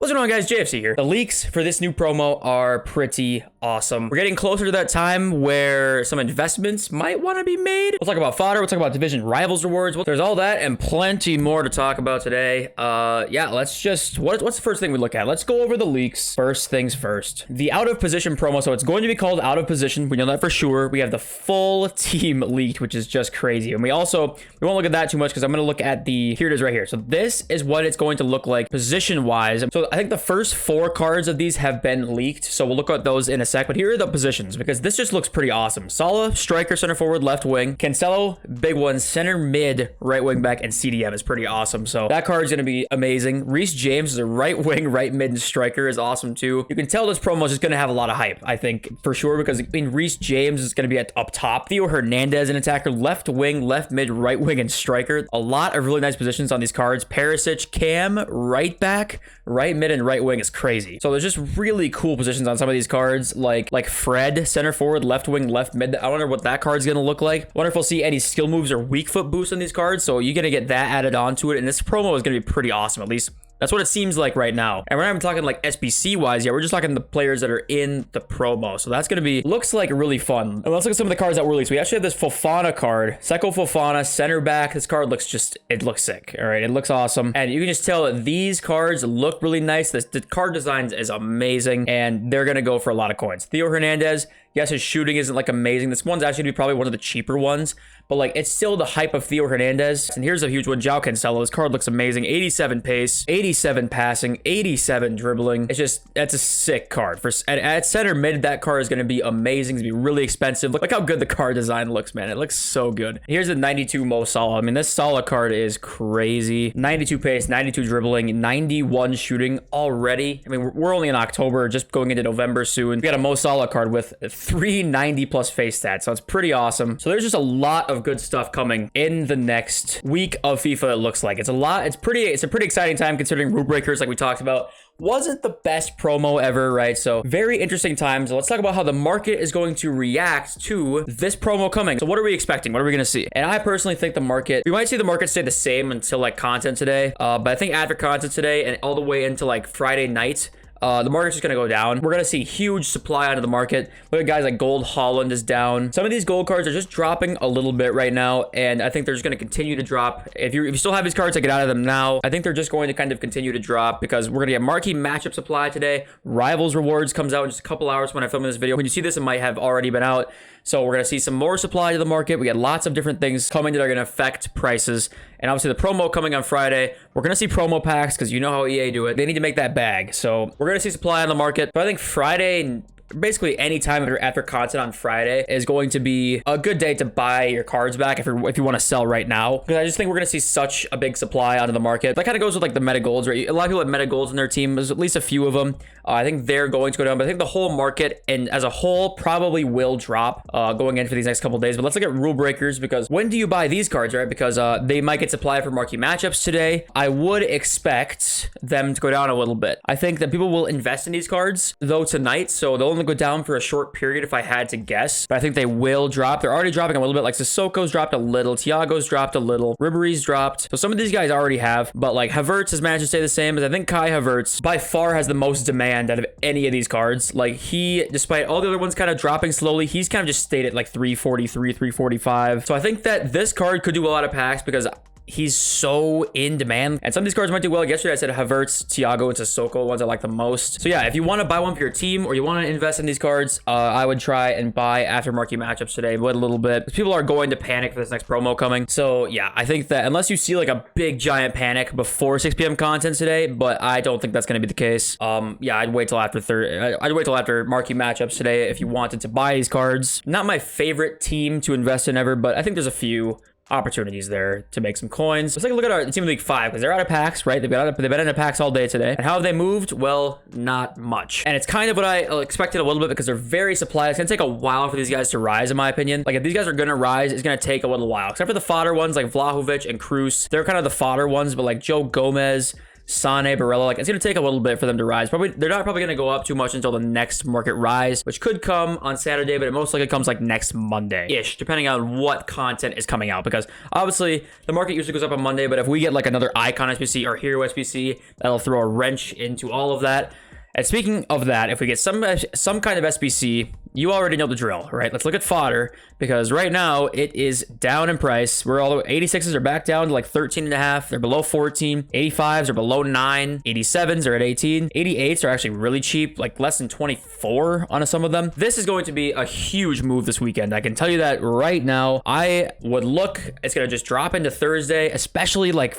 What's going on, guys? JFC here. The leaks for this new promo are pretty awesome. We're getting closer to that time where some investments might want to be made. We'll talk about fodder. We'll talk about division rivals rewards. There's all that and plenty more to talk about today. Yeah, let's just, what's the first thing we look at? Let's go over the leaks. First things first. The out of position promo. So it's going to be called out of position. We know that for sure. We have the full team leaked, which is just crazy. And we won't look at that too much because I'm going to look at here it is right here. So this is what it's going to look like position wise. So I think the first 4 cards of these have been leaked. So we'll look at those in a sec, but here are the positions because this just looks pretty awesome. Sala, striker, center forward, left wing. Cancelo, big one, center mid, right wing back, and CDM is pretty awesome. So that card is going to be amazing. Reece James is a right wing, right mid, and striker is awesome too. You can tell this promo is just going to have a lot of hype, I think, for sure, because Reece James is going to be up top. Theo Hernandez, an attacker, left wing, left mid, right wing, and striker. A lot of really nice positions on these cards. Perisic, Cam, right back, right mid, and right wing is crazy. So there's just really cool positions on some of these cards, like Fred, center forward, left wing, left mid. I wonder what that card's gonna look like. Wonder if we'll see any skill moves or weak foot boosts on these cards. So you're gonna get that added onto it, and this promo is gonna be pretty awesome. At least that's what it seems like right now. And we're not even talking like SBC wise yet. We're just talking the players that are in the promo. So that's going to be, looks like really fun. And let's look at some of the cards that were leaked. So we actually have this Fofana card. Seko Fofana, center back. This card looks it looks sick. All right. It looks awesome. And you can just tell that these cards look really nice. The card design is amazing. And they're going to go for a lot of coins. Theo Hernandez. Yes, his shooting isn't like amazing. This one's actually probably one of the cheaper ones, but like it's still the hype of Theo Hernandez. And here's a huge one, João Cancelo. This card looks amazing. 87 pace, 87 passing, 87 dribbling. That's a sick card. At center mid, that card is going to be amazing. It's going to be really expensive. Look how good the card design looks, man. It looks so good. Here's the 92 Mo Salah. I mean, this Salah card is crazy. 92 pace, 92 dribbling, 91 shooting already. I mean, we're only in October, just going into November soon. We got a Mo Salah card with 390 plus face stats, so it's pretty awesome. So there's just a lot of good stuff coming in the next week of FIFA. It looks like it's a pretty exciting time considering rule breakers, like we talked about, wasn't the best promo ever, right? So very interesting times. Let's talk about how the market is going to react to this promo coming. So what are we expecting? What are we going to see? And I personally think we might see the market stay the same until like content today, but I think after content today and all the way into like Friday night, the market's just going to go down. We're going to see huge supply onto the market. Look at guys like Gold Holland is down. Some of these gold cards are just dropping a little bit right now, and I think they're just going to continue to drop. If you still have these cards, get out of them now. I think they're just going to kind of continue to drop because we're going to get marquee matchup supply today. Rivals rewards comes out in just a couple hours when I film this video. When you see this, it might have already been out. So we're going to see some more supply to the market. We got lots of different things coming that are going to affect prices. And obviously the promo coming on Friday, we're going to see promo packs because you know how EA do it. They need to make that bag. So we're going to see supply on the market. But I think Friday, basically any time after content on Friday is going to be a good day to buy your cards back if you want to sell right now. Because I just think we're going to see such a big supply onto the market. That kind of goes with like the meta golds, right? A lot of people have meta golds in their team. There's at least a few of them. I think they're going to go down, but I think the whole market and as a whole probably will drop going in for these next couple of days. But let's look at rule breakers because when do you buy these cards, right? Because they might get supply for marquee matchups today. I would expect them to go down a little bit. I think that people will invest in these cards though tonight, so they'll only go down for a short period if I had to guess. But I think they will drop. They're already dropping a little bit. Like Sissoko's dropped a little, Thiago's dropped a little, Ribery's dropped. So some of these guys already have, but like Havertz has managed to stay the same. As I think Kai Havertz by far has the most demand out of any of these cards. Like he, despite all the other ones kind of dropping slowly, he's kind of just stayed at like 343, 345. So I think that this card could do a lot of packs because he's so in demand. And some of these cards might do well. Yesterday I said Havertz, Thiago, and Sissoko, ones I like the most. So yeah, if you want to buy one for your team or you want to invest in these cards, I would try and buy after marquee matchups today. Wait a little bit. People are going to panic for this next promo coming. So yeah, I think that unless you see like a big giant panic before 6 p.m. content today, but I don't think that's going to be the case. Yeah, I'd wait till after marquee matchups today if you wanted to buy these cards. Not my favorite team to invest in ever, but I think there's a few opportunities there to make some coins. Let's take a look at our team of League 5 because they're out of packs, right? They've been out of packs all day today. And how have they moved? Well, not much. And it's kind of what I expected a little bit because they're very supplied. It's gonna take a while for these guys to rise, in my opinion. Like if these guys are gonna rise, it's gonna take a little while. Except for the fodder ones like Vlahovic and Cruz. They're kind of the fodder ones, but like Joe Gomez, Sane, Barella. Like, it's going to take a little bit for them to rise. They're not probably going to go up too much until the next market rise, which could come on Saturday, but it most likely comes like next Monday-ish, depending on what content is coming out. Because obviously, the market usually goes up on Monday, but if we get like another Icon SBC or Hero SBC, that'll throw a wrench into all of that. And speaking of that, if we get some kind of SBC, you already know the drill, right? Let's look at Fodder, because right now it is down in price. We're all 86s are back down to like 13.5. They're below 14. 85s are below 9. 87s are at 18. 88s are actually really cheap, like less than 24 on some of them. This is going to be a huge move this weekend. I can tell you that right now. I would look, it's going to just drop into Thursday, especially like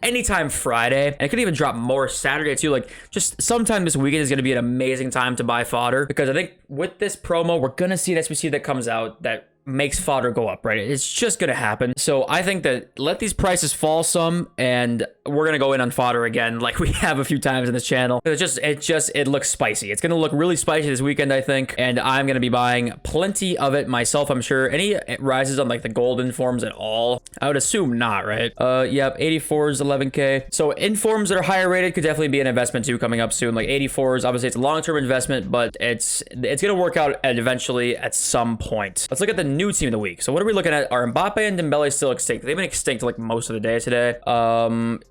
anytime Friday. And it could even drop more Saturday too. Like just sometime this weekend is going to be an amazing time to buy Fodder, because I think with this promo, we're going to see an SBC that comes out that makes Fodder go up, right? It's just going to happen. So I think that let these prices fall some, and we're going to go in on Fodder again like we have a few times in this channel. It looks spicy. It's going to look really spicy this weekend, I think, and I'm going to be buying plenty of it myself, I'm sure. Any rises on like the gold informs at all? I would assume not, right? Yep, 84s, 11K. So informs that are higher rated could definitely be an investment too coming up soon. Like 84s, obviously it's a long-term investment, but it's going to work out eventually at some point. Let's look at the new team of the week. So what are we looking at? Are Mbappe and Dembele still extinct? They've been extinct like most of the day today.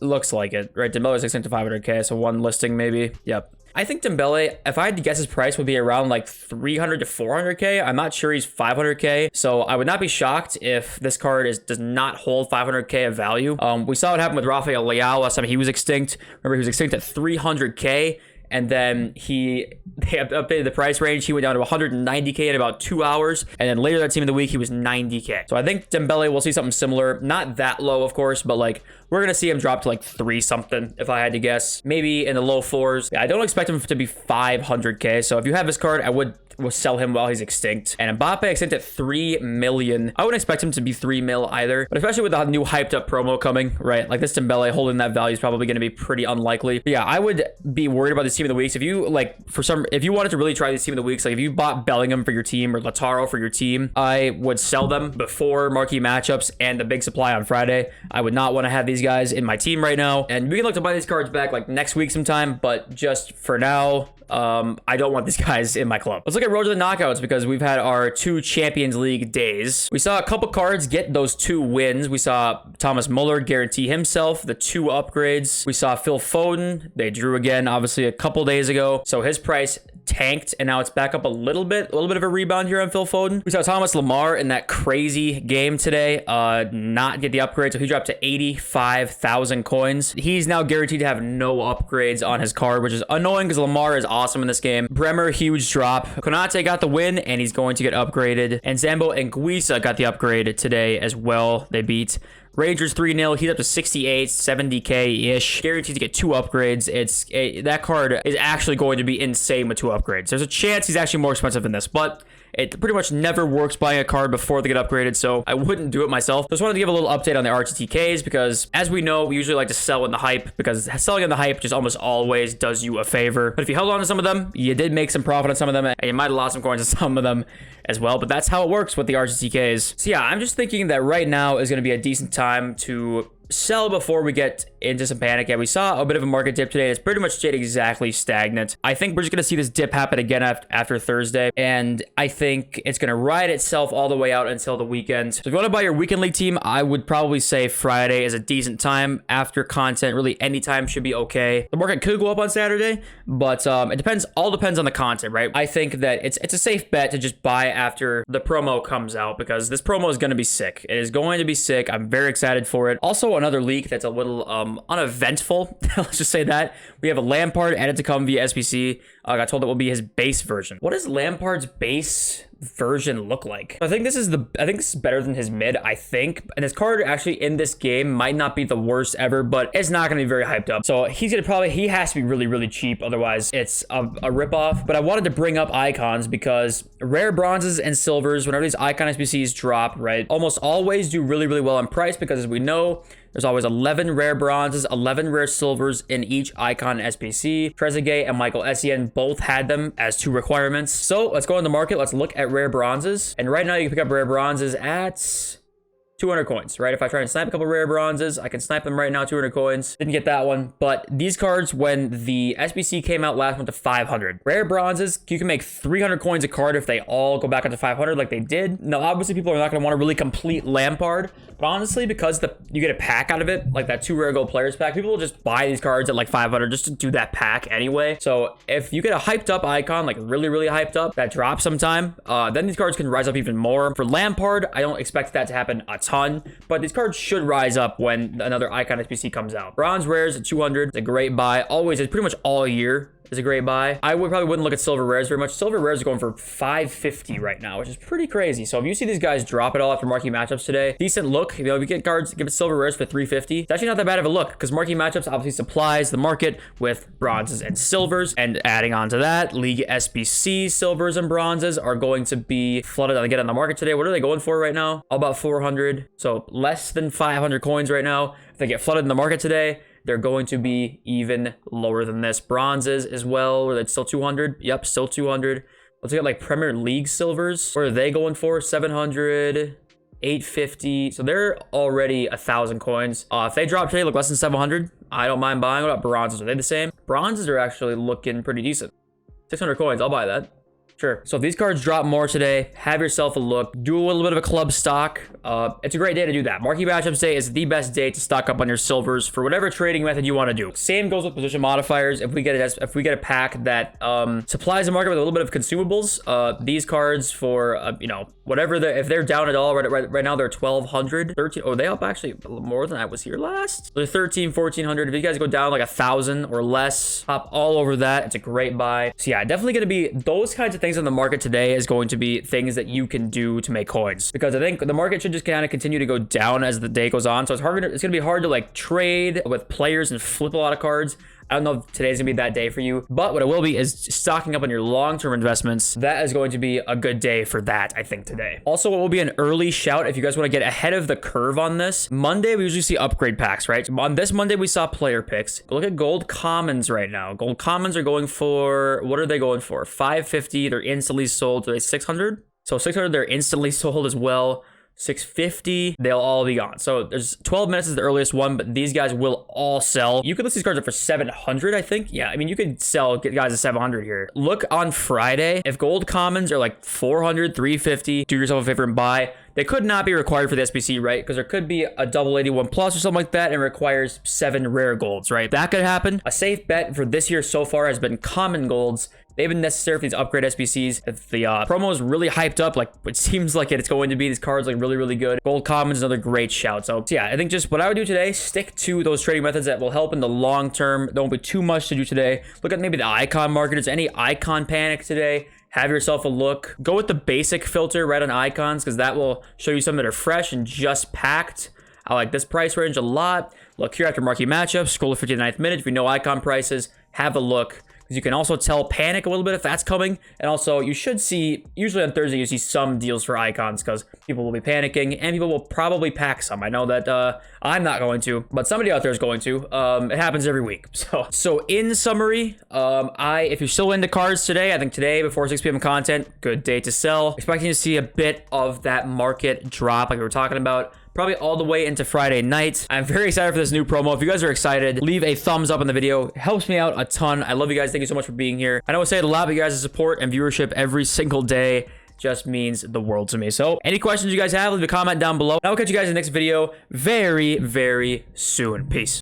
Looks like it, right? Dembele is extinct to 500K, so one listing maybe. Yep. I think Dembele, if I had to guess his price, would be around like 300 to 400K. I'm not sure he's 500K, so I would not be shocked if this card does not hold 500K of value. We saw what happened with Rafael Leao last time he was extinct. Remember, he was extinct at 300K. And then they updated the price range. He went down to 190K in about 2 hours. And then later that team of the week, he was 90K. So I think Dembele will see something similar. Not that low, of course, but like we're going to see him drop to like 3 something, if I had to guess. Maybe in the low 4s. Yeah, I don't expect him to be 500K. So if you have this card, I would sell him while he's extinct. And Mbappe extinct at 3 million. I wouldn't expect him to be 3 mil either, but especially with the new hyped up promo coming, right? Like this Dembele holding that value is probably going to be pretty unlikely. But yeah, I would be worried about this team of the weeks. If you like, if you wanted to really try this team of the weeks, like if you bought Bellingham for your team or Lautaro for your team, I would sell them before marquee matchups and the big supply on Friday. I would not want to have these guys in my team right now. And we can look to buy these cards back like next week sometime, but just for now, I don't want these guys in my club. Let's look at Road to the Knockouts, because we've had our 2 Champions League days. We saw a couple cards get those 2 wins. We saw Thomas Muller guarantee himself the 2 upgrades. We saw Phil Foden. They drew again, obviously, a couple days ago. So his price tanked, and now it's back up a little bit of a rebound here on Phil Foden. We saw Thomas Lemar in that crazy game today not get the upgrade, so he dropped to 85,000 coins. He's now guaranteed to have no upgrades on his card, which is annoying because Lemar is awesome in this game. Bremer, huge drop. Konate got the win, and he's going to get upgraded. And Zambo and Guisa got the upgrade today as well. They beat Rangers 3-0. He's up to 68, 70K-ish. Guaranteed to get 2 upgrades. That card is actually going to be insane with 2 upgrades. There's a chance he's actually more expensive than this, but it pretty much never works buying a card before they get upgraded, so I wouldn't do it myself. Just wanted to give a little update on the RTTKs, because as we know, we usually like to sell in the hype, because selling in the hype just almost always does you a favor. But if you held on to some of them, you did make some profit on some of them, and you might have lost some coins on some of them as well, but that's how it works with the RTTKs. So yeah, I'm just thinking that right now is going to be a decent time to sell before we get into some panic. Yeah, we saw a bit of a market dip today. It's pretty much stayed exactly stagnant. I think we're just going to see this dip happen again after Thursday, and I think it's going to ride itself all the way out until the weekend. So if you want to buy your weekend league team, I would probably say Friday is a decent time. After content, really any time should be okay. The market could go up on Saturday, but it depends on the content, right? I think that it's a safe bet to just buy after the promo comes out, because this promo is going to be sick. It is going to be sick. I'm very excited for it. Also, another leak that's a little uneventful. Let's just say that. We have a Lampard added to come via SBC. I got told it will be his base version. What does Lampard's base version look like? I think this is better than his mid, I think. And his card actually in this game might not be the worst ever, but it's not going to be very hyped up. So he has to be really, really cheap. Otherwise, it's a ripoff. But I wanted to bring up icons because rare bronzes and silvers, whenever these icon SBCs drop, right, almost always do really, really well on price, because as we know, there's always 11 rare bronzes, 11 rare silvers in each icon SBC. Trezeguet and Michael Essien both had them as 2 requirements. So let's go in the market. Let's look at rare bronzes. And right now you can pick up rare bronzes at 200 coins, right? If I try and snipe a couple rare bronzes, I can snipe them right now, 200 coins. Didn't get that one, but these cards, when the SBC came out last, went to 500. Rare bronzes, you can make 300 coins a card if they all go back up to 500 like they did. Now, obviously, people are not going to want to really complete Lampard, but honestly, because you get a pack out of it, like that 2 rare gold players pack, people will just buy these cards at like 500 just to do that pack anyway. So if you get a hyped up icon, like really, really hyped up, that drops sometime, then these cards can rise up even more. For Lampard, I don't expect that to happen a ton, but these cards should rise up when another icon SBC comes out. Bronze rares at 200, it's a great buy. Always, it's pretty much all year is a great buy. I probably wouldn't look at silver rares very much. Silver rares are going for 550 right now, which is pretty crazy. So if you see these guys drop it all after marquee matchups today, decent look. You know, if you get cards, give it silver rares for 350. It's actually not that bad of a look because marquee matchups obviously supplies the market with bronzes and silvers. And adding on to that, League SBC silvers and bronzes are going to be flooded again on the market today. What are they going for right now? All about 400. So less than 500 coins right now. If they get flooded in the market today, they're going to be even lower than this. Bronzes as well, where it's still 200. Yep, still 200. Let's look at like Premier League silvers. What are they going for? 700, 850. So they're already 1,000 coins. If they drop today, look less than 700, I don't mind buying. What about bronzes? Are they the same? Bronzes are actually looking pretty decent. 600 coins, I'll buy that. Sure. So if these cards drop more today, have yourself a look. Do a little bit of a club stock. It's a great day to do that. Marquee matchups day is the best day to stock up on your silvers for whatever trading method you want to do. Same goes with position modifiers. If we get a pack that supplies the market with a little bit of consumables, these cards for you know, whatever if they're down at all right now, they're 1,200, 13. Oh, they up actually more than I was here last. They're 13, 1,400. If you guys go down like 1,000 or less, hop all over that. It's a great buy. So yeah, definitely going to be those kinds of things on the market today is going to be things that you can do to make coins, because I think the market should just kind of continue to go down as the day goes on. So it's going to be hard to like trade with players and flip a lot of cards. I don't know if today's gonna be that day for you, but what it will be is stocking up on your long-term investments. That is going to be a good day for that, I think, today. Also, what will be an early shout if you guys want to get ahead of the curve on this. Monday, we usually see upgrade packs, right? So on this Monday, we saw player picks. Look at gold commons right now. Gold commons are going for, what are they going for? 550, they're instantly sold. Are they 600? So 600, they're instantly sold as well. 650, they'll all be gone. So there's 12 minutes is the earliest one, but these guys will all sell. You could list these cards up for 700, I think. Yeah, I mean, you could get guys at 700 here. Look on Friday. If gold commons are like 400, 350, do yourself a favor and buy. They could not be required for the SBC, right? Because there could be a double 81 plus or something like that and requires 7 rare golds, right? That could happen. A safe bet for this year so far has been common golds. They've been necessary for these upgrade SBCs. If the promo is really hyped up, like it seems like it's going to be, these cards like really, really good. Gold commons is another great shout. So yeah, I think just what I would do today, stick to those trading methods that will help in the long term. There won't be too much to do today. Look at maybe the icon market. Is there any icon panic today? Have yourself a look. Go with the basic filter right on icons, because that will show you some that are fresh and just packed. I like this price range a lot. Look here after marquee matchups, scroll to 59th minute. If you know icon prices, have a look. Because you can also tell panic a little bit if that's coming. And also, you should see, usually on Thursday, you see some deals for icons because people will be panicking and people will probably pack some. I know that I'm not going to, but somebody out there is going to. It happens every week. So in summary, if you're still into cards today, I think today before 6 p.m. content, good day to sell. Expecting to see a bit of that market drop like we were talking about. Probably all the way into Friday night. I'm very excited for this new promo. If you guys are excited, leave a thumbs up on the video. It helps me out a ton. I love you guys. Thank you so much for being here. I know I say it a lot, but you guys' support and viewership every single day just means the world to me. So any questions you guys have, leave a comment down below. I'll catch you guys in the next video very, very soon. Peace.